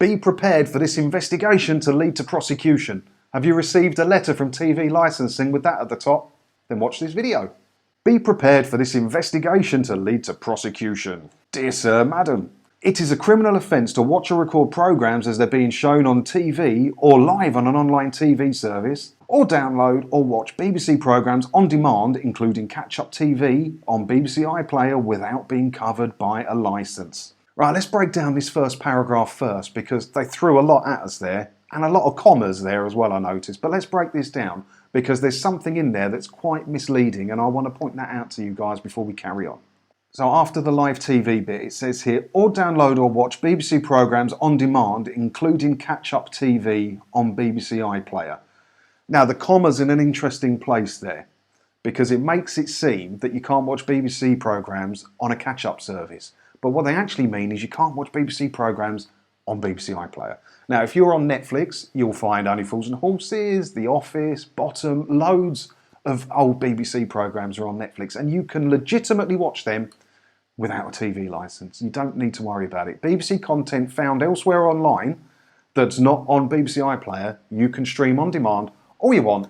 Be prepared for this investigation to lead to prosecution. Have you received a letter from TV licensing with that at the top? Then watch this video. Be prepared for this investigation to lead to prosecution. Dear Sir, Madam, it is a criminal offence to watch or record programmes as they're being shown on TV or live on an online TV service, or download or watch BBC programmes on demand, including catch-up TV on BBC iPlayer without being covered by a licence. Right, let's break down this first paragraph first, because they threw a lot at us there, and a lot of commas there as well, I noticed. But let's break this down, because there's something in there that's quite misleading, and I want to point that out to you guys before we carry on. So after the live TV bit, it says here, or download or watch BBC programmes on demand, including catch-up TV on BBC iPlayer. Now, the comma's in an interesting place there, because it makes it seem that you can't watch BBC programmes on a catch-up service. But what they actually mean is you can't watch BBC programmes on BBC iPlayer. Now, if you're on Netflix, you'll find Only Fools and Horses, The Office, Bottom, loads of old BBC programmes are on Netflix, and you can legitimately watch them without a TV licence. You don't need to worry about it. BBC content found elsewhere online that's not on BBC iPlayer, you can stream on demand all you want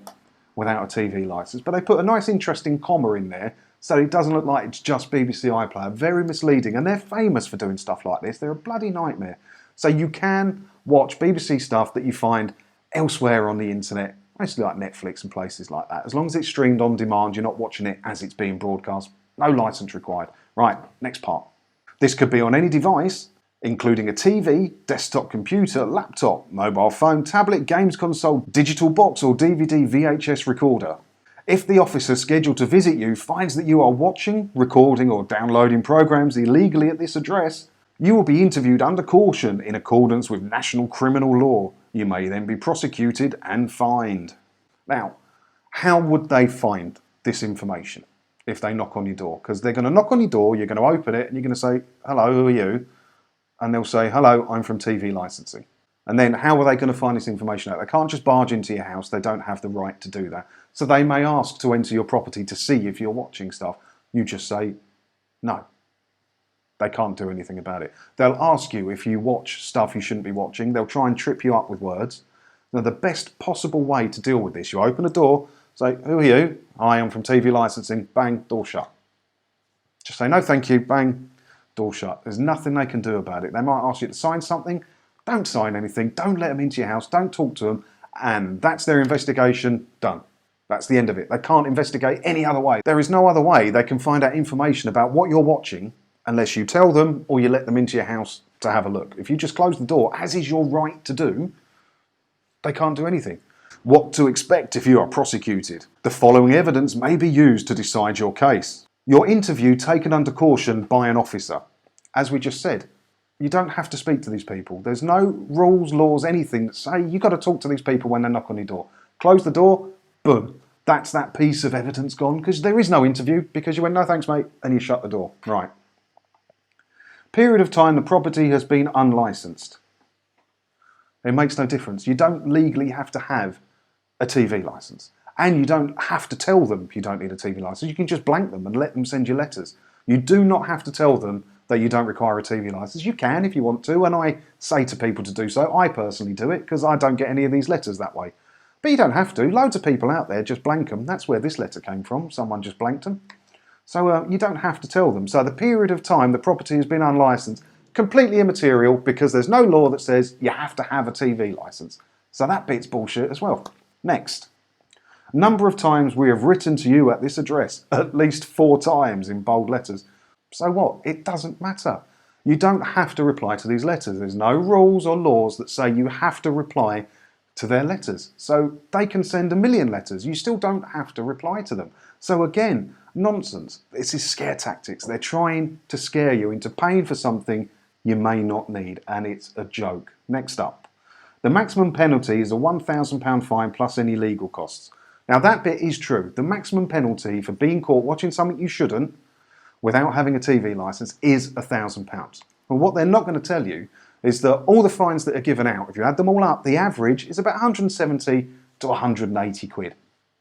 without a TV licence. But they put a nice interesting comma in there so it doesn't look like it's just BBC iPlayer. Very misleading, and they're famous for doing stuff like this. They're a bloody nightmare. So you can watch BBC stuff that you find elsewhere on the internet, mostly like Netflix and places like that. As long as it's streamed on demand, you're not watching it as it's being broadcast. No licence required. Right, next part. This could be on any device, including a TV, desktop computer, laptop, mobile phone, tablet, games console, digital box or DVD VHS recorder. If the officer scheduled to visit you finds that you are watching, recording or downloading programmes illegally at this address, you will be interviewed under caution in accordance with national criminal law. You may then be prosecuted and fined. Now, how would they find this information if they knock on your door? Because they're going to knock on your door, you're going to open it and you're going to say, hello, who are you? And they'll say, hello, I'm from TV licensing. And then how are they going to find this information out? They can't just barge into your house. They don't have the right to do that. So they may ask to enter your property to see if you're watching stuff. You just say no. They can't do anything about it. They'll ask you if you watch stuff you shouldn't be watching. They'll try and trip you up with words. Now, the best possible way to deal with this, you open a door, say, who are you? I am from TV licensing. Bang, door shut. Just say, no, thank you. Bang, door shut. There's nothing they can do about it. They might ask you to sign something. Don't sign anything. Don't let them into your house. Don't talk to them. And that's their investigation done. That's the end of it. They can't investigate any other way. There is no other way they can find out information about what you're watching unless you tell them or you let them into your house to have a look. If you just close the door, as is your right to do, they can't do anything. What to expect if you are prosecuted? The following evidence may be used to decide your case. Your interview taken under caution by an officer. As we just said, you don't have to speak to these people. There's no rules, laws, anything that say you've got to talk to these people when they knock on your door. Close the door, boom. That's that piece of evidence gone, because there is no interview, because you went, no thanks mate, and you shut the door. Right. Period of time the property has been unlicensed. It makes no difference. You don't legally have to have a TV licence. And you don't have to tell them you don't need a TV licence. You can just blank them and let them send you letters. You do not have to tell them that you don't require a TV licence. You can if you want to, and I say to people to do so. I personally do it because I don't get any of these letters that way. But you don't have to. Loads of people out there just blank them. That's where this letter came from. Someone just blanked them. So you don't have to tell them. So the period of time the property has been unlicensed, completely immaterial, because there's no law that says you have to have a TV licence. So that bit's bullshit as well. Next. Number of times we have written to you at this address, at least 4 times in bold letters. So what? It doesn't matter. You don't have to reply to these letters. There's no rules or laws that say you have to reply to their letters. So they can send 1,000,000 letters. You still don't have to reply to them. So again, nonsense. This is scare tactics. They're trying to scare you into paying for something you may not need, and it's a joke. Next up. The maximum penalty is a £1,000 fine plus any legal costs. Now that bit is true. The maximum penalty for being caught watching something you shouldn't without having a TV licence is £1,000. But what they're not going to tell you is that all the fines that are given out, if you add them all up, the average is about 170 to 180 quid.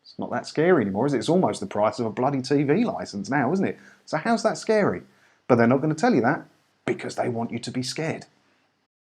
It's not that scary anymore, is it? It's almost the price of a bloody TV licence now, isn't it? So how's that scary? But they're not going to tell you that because they want you to be scared.